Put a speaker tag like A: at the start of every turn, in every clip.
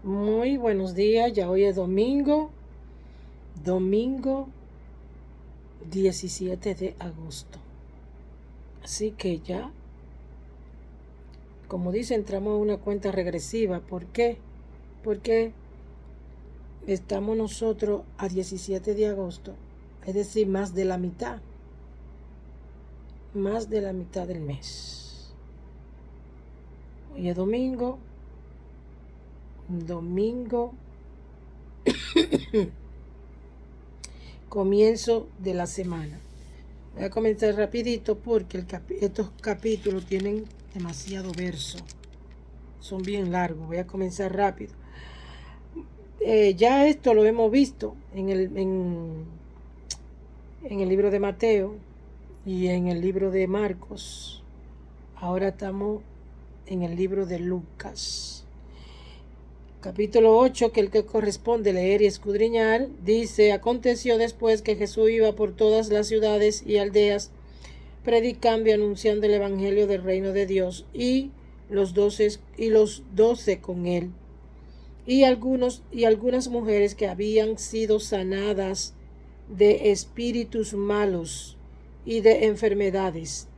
A: Muy buenos días, ya hoy es domingo 17 de agosto. Así que ya, como dice, entramos en una cuenta regresiva. ¿Por qué? Porque estamos nosotros a 17 de agosto, es decir, más de la mitad del mes. Hoy es domingo, comienzo de la semana. Voy a comenzar rapidito porque estos capítulos tienen demasiado verso. Son bien largos. Voy a comenzar rápido. Ya esto lo hemos visto en el libro de Mateo y en el libro de Marcos. Ahora estamos en el libro de Lucas. Capítulo 8, que el que corresponde leer y escudriñar, dice: aconteció después que Jesús iba por todas las ciudades y aldeas, predicando y anunciando el evangelio del reino de Dios, y los doce con él, y algunas mujeres que habían sido sanadas de espíritus malos y de enfermedades.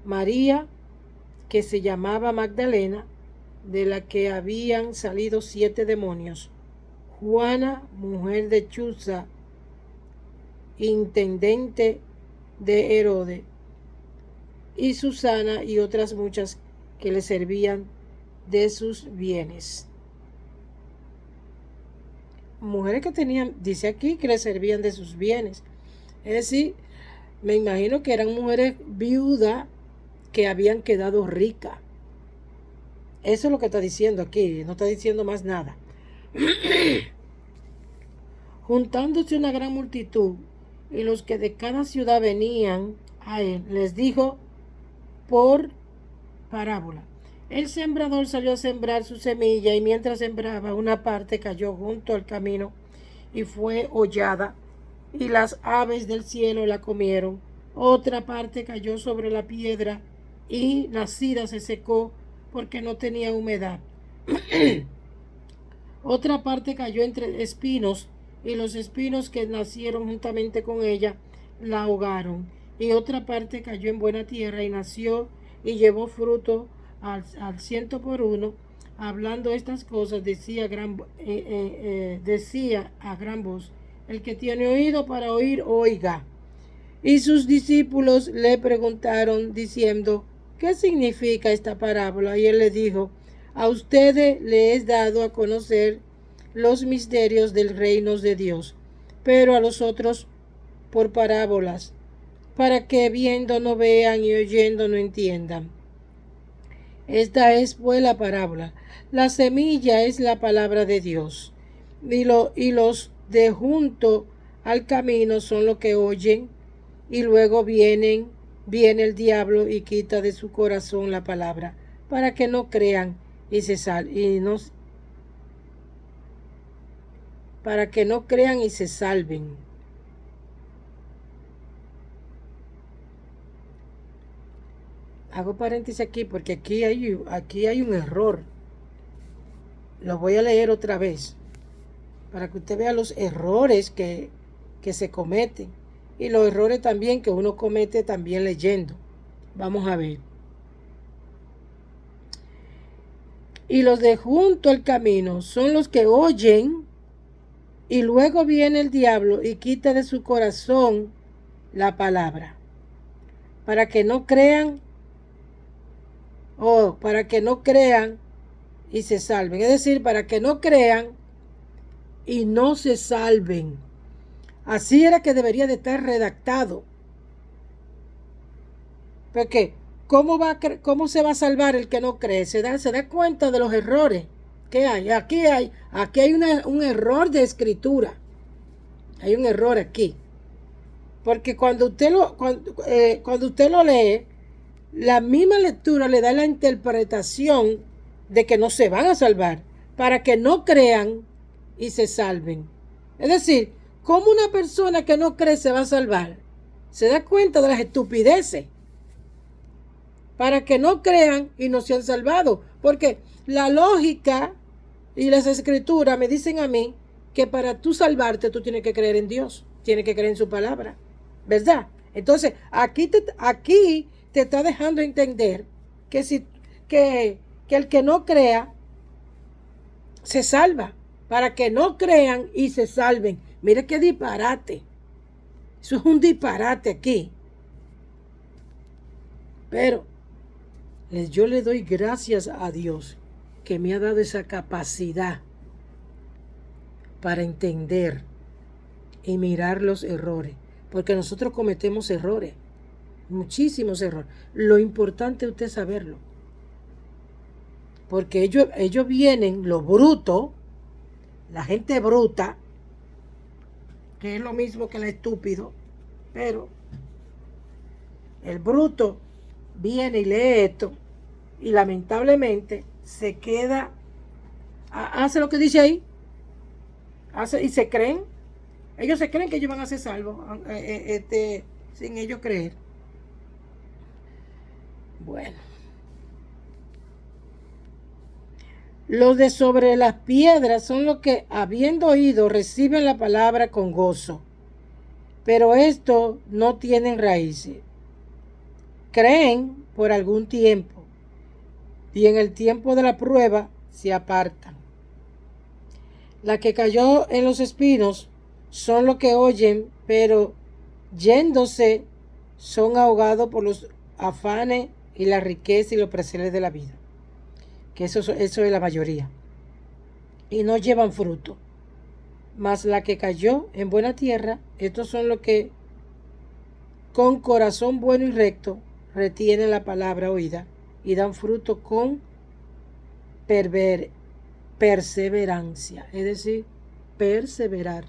A: María, que se llamaba Magdalena, de la que habían salido 7 demonios. Juana, mujer de Chuza, intendente de Herodes, y Susana y otras muchas que le servían de sus bienes. Mujeres que tenían, dice aquí, que le servían de sus bienes. Es decir, me imagino que eran mujeres viudas que habían quedado ricas. Eso es lo que está diciendo aquí, no está diciendo más nada. Juntándose una gran multitud, y los que de cada ciudad venían a él, les dijo por parábola: el sembrador salió a sembrar su semilla, y mientras sembraba, una parte cayó junto al camino y fue hollada, y las aves del cielo la comieron. Otra parte cayó sobre la piedra, y nacida se secó porque no tenía humedad. Otra parte cayó entre espinos, y los espinos que nacieron juntamente con ella la ahogaron. Y otra parte cayó en buena tierra y nació y llevó fruto al 100 por 1. Hablando estas cosas, decía a gran voz: el que tiene oído para oír, oiga. Y sus discípulos le preguntaron diciendo: ¿qué significa esta parábola? Y él les dijo: a ustedes les es dado a conocer los misterios del reino de Dios, pero a los otros por parábolas, para que viendo no vean y oyendo no entiendan. Esta es pues la parábola. La semilla es la palabra de Dios, y los de junto al camino son los que oyen, y luego viene el diablo y quita de su corazón la palabra, para que no crean para que no crean y se salven. Hago paréntesis aquí porque aquí hay un error. Lo voy a leer otra vez para que usted vea los errores que se cometen, y los errores también que uno comete también leyendo. Vamos a ver. Y los de junto al camino son los que oyen, y luego viene el diablo y quita de su corazón la palabra, para que no crean y se salven. Es decir, para que no crean y no se salven. Así era que debería de estar redactado. Porque ¿cómo se va a salvar el que no cree? Se da cuenta de los errores que hay. Aquí hay un error de escritura. Hay un error aquí. Porque cuando usted lo lee, la misma lectura le da la interpretación de que no se van a salvar, para que no crean y se salven. Es decir, ¿cómo una persona que no cree se va a salvar? Se da cuenta de las estupideces. Para que no crean y no se han salvado. Porque la lógica Y las escrituras me dicen a mí que para tú salvarte tú tienes que creer en Dios, tienes que creer en su palabra, ¿verdad? Entonces, aquí te está dejando entender que, que el que no crea se salva, para que no crean y se salven. Mire qué disparate. Eso es un disparate aquí. Pero yo le doy gracias a Dios que me ha dado esa capacidad para entender y mirar los errores. Porque nosotros cometemos errores, muchísimos errores. Lo importante es usted saberlo. Porque ellos vienen, los brutos, la gente bruta, que es lo mismo que el estúpido, pero el bruto viene y lee esto y lamentablemente se queda, hace lo que dice ahí, y se creen, ellos se creen que ellos van a ser salvos, sin ellos creer. Bueno, los de sobre las piedras son los que, habiendo oído, reciben la palabra con gozo, pero estos no tienen raíces. Creen por algún tiempo y en el tiempo de la prueba se apartan. La que cayó en los espinos son los que oyen, pero yéndose son ahogados por los afanes y la riqueza y los placeres de la vida. Que eso es la mayoría. Y no llevan fruto. Mas la que cayó en buena tierra, estos son los que con corazón bueno y recto retienen la palabra oída y dan fruto con perseverancia, es decir, perseverar.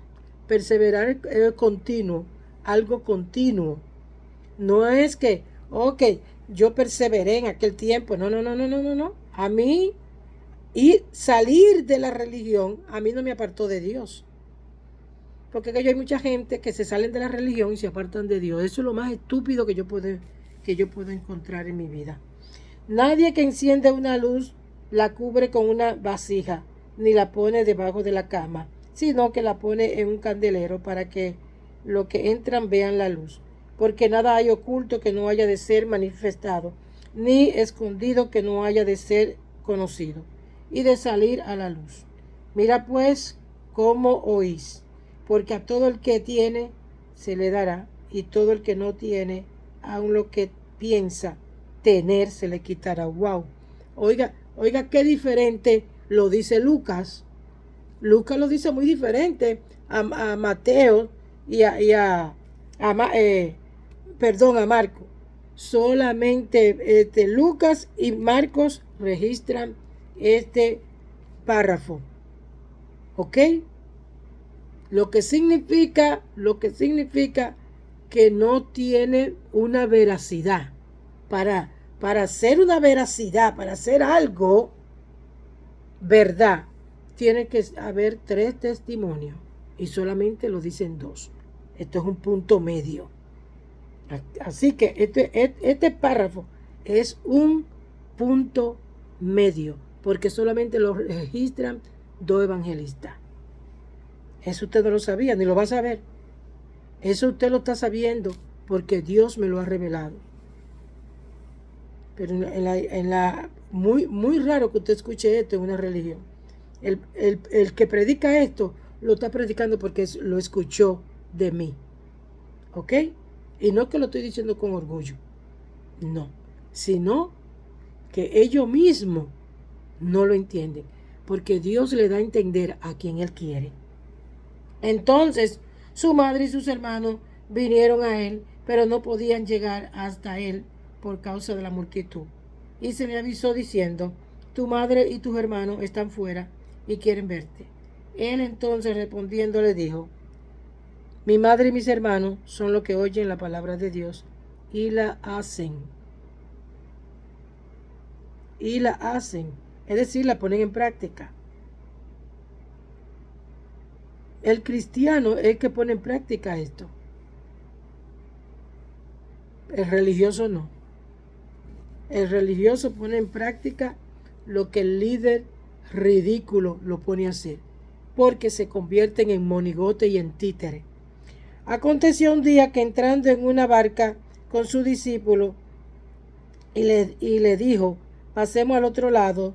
A: Perseverar es continuo, algo continuo. No es que, ok, yo perseveré en aquel tiempo. No. A mí, y salir de la religión, a mí no me apartó de Dios. Porque hay mucha gente que se salen de la religión y se apartan de Dios. Eso es lo más estúpido que yo puedo encontrar en mi vida. Nadie que enciende una luz la cubre con una vasija, ni la pone debajo de la cama, sino que la pone en un candelero para que los que entran vean la luz. Porque nada hay oculto que no haya de ser manifestado, ni escondido que no haya de ser conocido, y de salir a la luz. Mira pues cómo oís, porque a todo el que tiene se le dará, y todo el que no tiene, aun lo que piensa tener se le quitará. Wow. Oiga qué diferente lo dice Lucas. Lucas lo dice muy diferente a Mateo y a Marco. Solamente Lucas y Marcos registran este párrafo. ¿Ok? Lo que significa que no tiene una veracidad. Para hacer una veracidad, para hacer algo verdad, tiene que haber 3 testimonios y solamente lo dicen 2. Esto es un punto medio. Así que este párrafo es un punto medio, porque solamente lo registran 2 evangelistas. Eso usted no lo sabía, ni lo va a saber. Eso usted lo está sabiendo porque Dios me lo ha revelado. Pero muy raro que usted escuche esto en una religión. El que predica esto lo está predicando porque lo escuchó de mí. ¿Ok? Y no que lo estoy diciendo con orgullo. No. Sino que ellos mismos no lo entienden. Porque Dios le da a entender a quien Él quiere. Entonces, su madre y sus hermanos vinieron a Él, pero no podían llegar hasta Él por causa de la multitud. Y se le avisó diciendo: tu madre y tus hermanos están fuera y quieren verte. Él entonces respondiendo le dijo: mi madre y mis hermanos son los que oyen la palabra de Dios y la hacen. Es decir, la ponen en práctica. El cristiano es el que pone en práctica esto. El religioso no. El religioso pone en práctica lo que el líder ridículo lo pone a hacer, porque se convierten en monigote y en títere. Aconteció un día que entrando en una barca con su discípulo y le dijo, pasemos al otro lado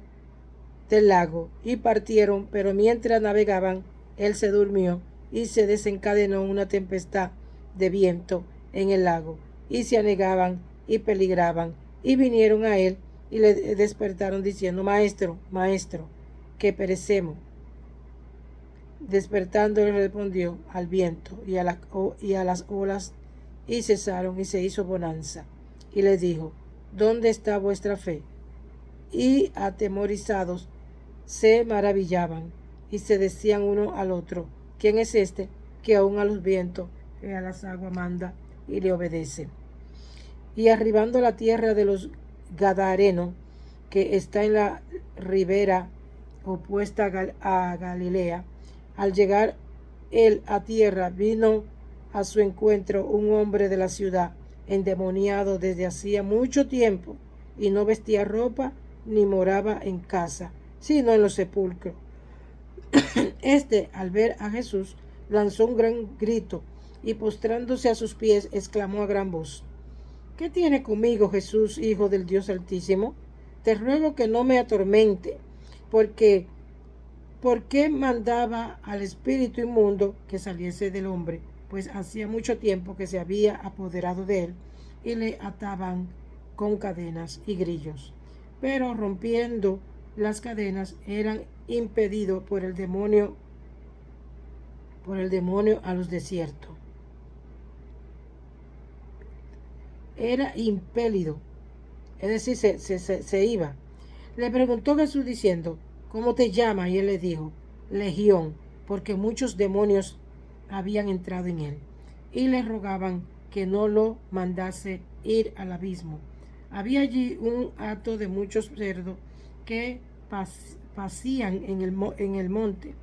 A: del lago, y partieron, pero mientras navegaban, él se durmió y se desencadenó una tempestad de viento en el lago, y se anegaban y peligraban, y vinieron a él y le despertaron diciendo, Maestro, Maestro, que perecemos. Despertando él respondió al viento y a las olas, y cesaron, y se hizo bonanza. Y les dijo, ¿dónde está vuestra fe? Y atemorizados se maravillaban, y se decían uno al otro, ¿quién es este que aun a los vientos y a las aguas manda y le obedece? Y arribando a la tierra de los Gadarenos, que está en la ribera opuesta a Galilea, al llegar él a tierra, vino a su encuentro un hombre de la ciudad, endemoniado desde hacía mucho tiempo, y no vestía ropa ni moraba en casa, sino en los sepulcros. Este, al ver a Jesús, lanzó un gran grito, y postrándose a sus pies, exclamó a gran voz, ¿qué tiene conmigo, Jesús, Hijo del Dios Altísimo? Te ruego que no me atormente, porque ¿por qué mandaba al espíritu inmundo que saliese del hombre? Pues hacía mucho tiempo que se había apoderado de él, y le ataban con cadenas y grillos. Pero rompiendo las cadenas, eran impedidos por el demonio a los desiertos. Era impelido, es decir, se iba. Le preguntó Jesús diciendo, ¿cómo te llamas? Y él le dijo, Legión, porque muchos demonios habían entrado en él, y le rogaban que no lo mandase ir al abismo. Había allí un hato de muchos cerdos que pasían en el monte,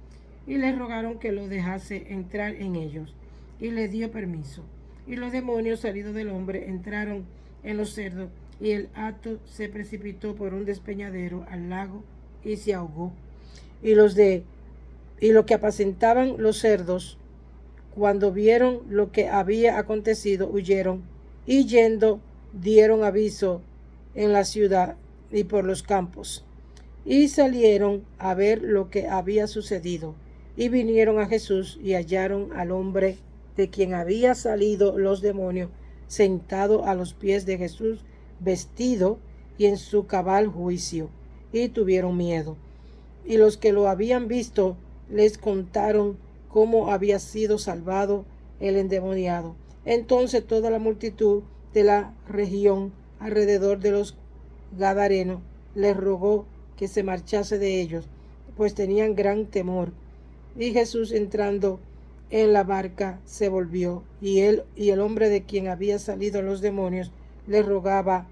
A: y le rogaron que lo dejase entrar en ellos, y le dio permiso. Y los demonios salidos del hombre entraron en los cerdos, y el hato se precipitó por un despeñadero al lago y se ahogó. Y los que apacentaban los cerdos, cuando vieron lo que había acontecido, huyeron, y yendo dieron aviso en la ciudad y por los campos. Y salieron a ver lo que había sucedido, y vinieron a Jesús y hallaron al hombre de quien había salido los demonios, sentado a los pies de Jesús, vestido y en su cabal juicio, y tuvieron miedo. Y los que lo habían visto les contaron cómo había sido salvado el endemoniado. Entonces toda la multitud de la región alrededor de los Gadarenos les rogó que se marchase de ellos, pues tenían gran temor. Y Jesús, entrando en la barca, se volvió, y el hombre de quien había salido los demonios le rogaba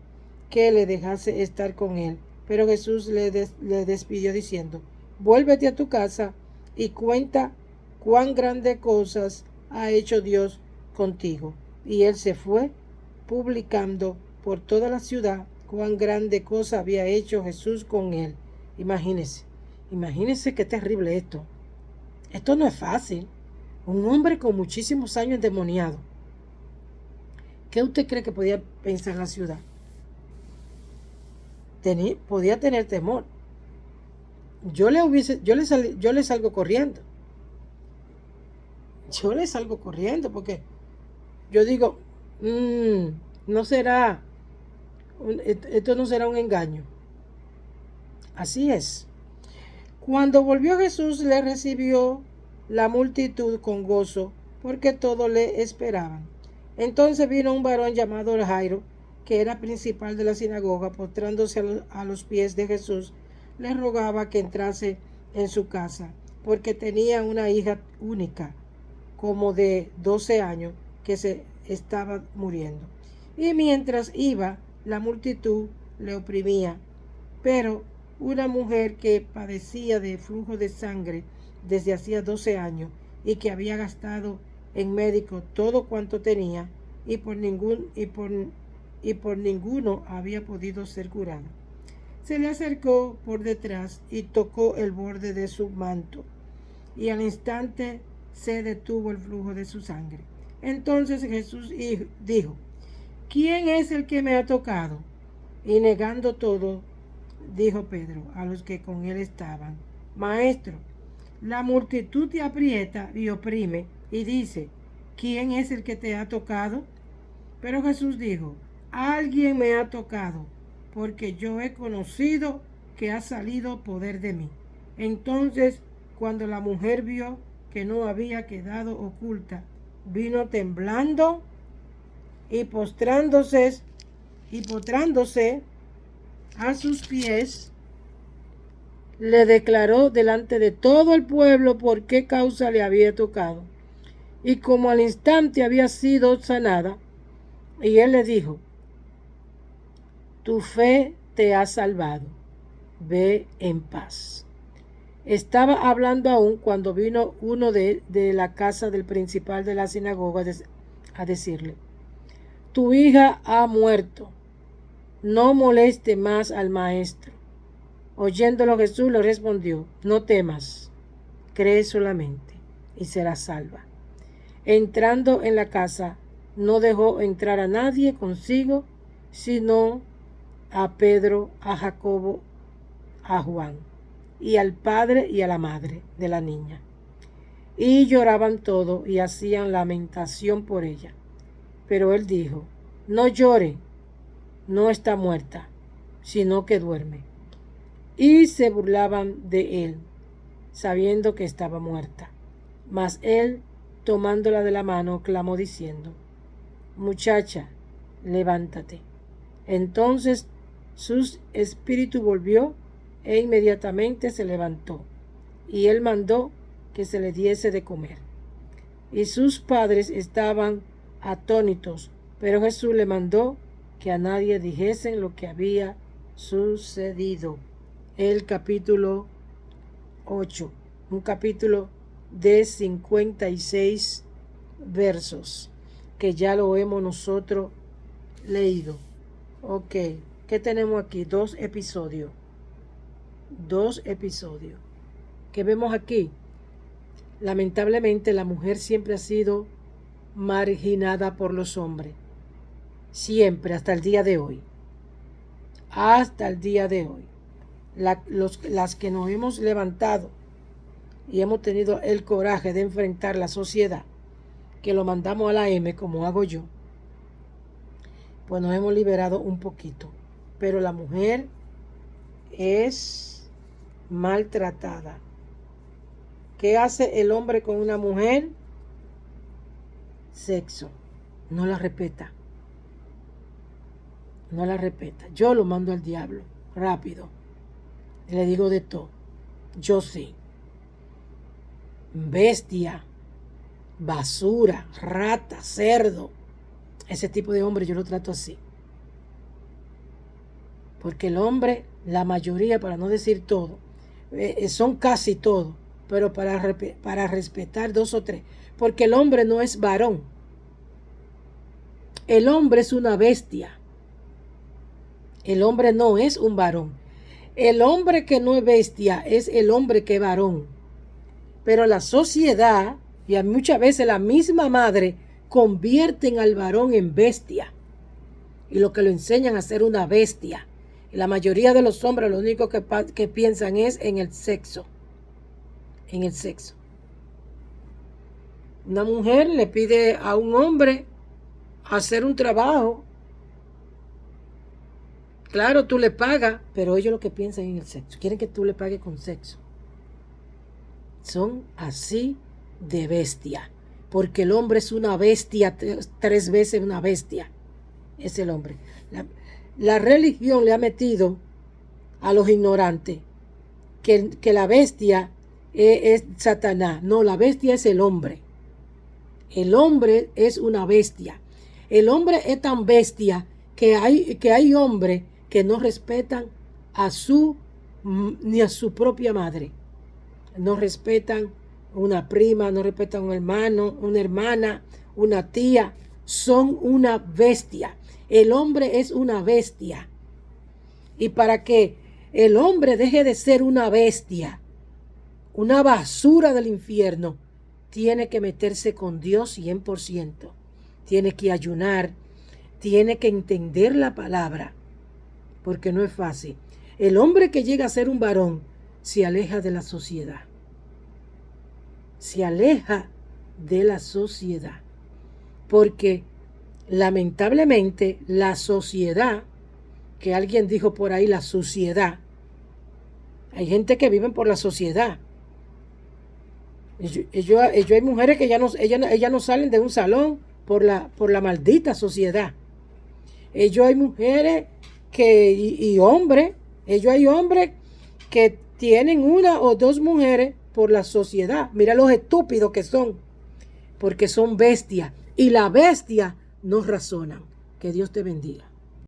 A: que le dejase estar con él. Pero Jesús le despidió diciendo, vuélvete a tu casa y cuenta cuán grandes cosas ha hecho Dios contigo. Y él se fue, publicando por toda la ciudad cuán grande cosa había hecho Jesús con él. Imagínense qué terrible esto. Esto no es fácil. Un hombre con muchísimos años endemoniado. ¿Qué usted cree que podía pensar la ciudad? Podía tener temor. Yo le salgo corriendo. Yo le salgo corriendo porque yo digo, no será, esto no será un engaño. Así es. Cuando volvió Jesús, le recibió la multitud con gozo, porque todos le esperaban. Entonces vino un varón llamado Jairo, que era principal de la sinagoga, postrándose a los pies de Jesús, le rogaba que entrase en su casa, porque tenía una hija única, como de 12 años, que se estaba muriendo. Y mientras iba, la multitud le oprimía. Pero una mujer que padecía de flujo de sangre desde hacía 12 años, y que había gastado en médico todo cuanto tenía, y por ninguno había podido ser curada, se le acercó por detrás y tocó el borde de su manto, y al instante se detuvo el flujo de su sangre. Entonces Jesús dijo: ¿quién es el que me ha tocado? Y negando todo, dijo Pedro a los que con él estaban: Maestro, la multitud te aprieta y oprime, y dice: ¿quién es el que te ha tocado? Pero Jesús dijo: alguien me ha tocado, porque yo he conocido que ha salido poder de mí. Entonces, cuando la mujer vio que no había quedado oculta, vino temblando y postrándose a sus pies, le declaró delante de todo el pueblo por qué causa le había tocado, y como al instante había sido sanada. Y él le dijo: tu fe te ha salvado, ve en paz. Estaba hablando aún cuando vino uno de la casa del principal de la sinagoga a decirle: tu hija ha muerto, no moleste más al maestro. Oyéndolo, Jesús le respondió: no temas, cree solamente y serás salva. Entrando en la casa, no dejó entrar a nadie consigo, sino a Pedro, a Jacobo, a Juan, y al padre y a la madre de la niña. Y lloraban todos y hacían lamentación por ella. Pero él dijo: no llore, no está muerta, sino que duerme. Y se burlaban de él, sabiendo que estaba muerta. Mas él, tomándola de la mano, clamó diciendo: muchacha, levántate. Entonces su espíritu volvió, e inmediatamente se levantó, y él mandó que se le diese de comer. Y sus padres estaban atónitos, pero Jesús le mandó que a nadie dijesen lo que había sucedido. El capítulo 8, un capítulo de 56 versos, que ya lo hemos nosotros leído. Ok, ¿qué tenemos aquí? Dos episodios. ¿Qué vemos aquí? Lamentablemente la mujer siempre ha sido marginada por los hombres. Siempre, hasta el día de hoy. Hasta el día de hoy. Las que nos hemos levantado y hemos tenido el coraje de enfrentar la sociedad, que lo mandamos a la M, como hago yo, pues nos hemos liberado un poquito. Pero la mujer es maltratada. ¿Qué hace el hombre con una mujer? Sexo. No la respeta. No la respeta. Yo lo mando al diablo, rápido. Le digo de todo. Yo sí. Bestia, basura, rata, cerdo. Ese tipo de hombre yo lo trato así. Porque el hombre, la mayoría, para no decir todo, son casi todo, pero para respetar dos o tres. Porque el hombre no es varón. El hombre es una bestia. El hombre no es un varón. El hombre que no es bestia es el hombre que es varón. Pero la sociedad, y muchas veces la misma madre, convierten al varón en bestia. Y lo que lo enseñan a ser una bestia. Y la mayoría de los hombres lo único que piensan es en el sexo. En el sexo. Una mujer le pide a un hombre hacer un trabajo. Claro, tú le pagas, pero ellos lo que piensan en el sexo. Quieren que tú le pagues con sexo. Son así de bestia. Porque el hombre es una bestia, 3 veces una bestia. Es el hombre. La religión le ha metido a los ignorantes que la bestia es Satanás. No, la bestia es el hombre. El hombre es una bestia. El hombre es tan bestia que hay hombres que no respetan ni a su propia madre. No respetan una prima, no respetan un hermano, una hermana, una tía. Son una bestia. El hombre es una bestia. Y para que el hombre deje de ser una bestia, una basura del infierno, tiene que meterse con Dios 100%. Tiene que ayunar, tiene que entender la palabra, porque no es fácil. El hombre que llega a ser un varón se aleja de la sociedad. Se aleja de la sociedad. Porque lamentablemente la sociedad, que alguien dijo por ahí, la suciedad. Hay gente que vive por la sociedad. Ellos hay mujeres que ellas no salen de un salón por la maldita sociedad. Ellos hay mujeres y hombres, ellos hay hombres que tienen una o dos mujeres por la sociedad. Mira los estúpidos que son, porque son bestias. Y la bestia no razonan. Que Dios te bendiga.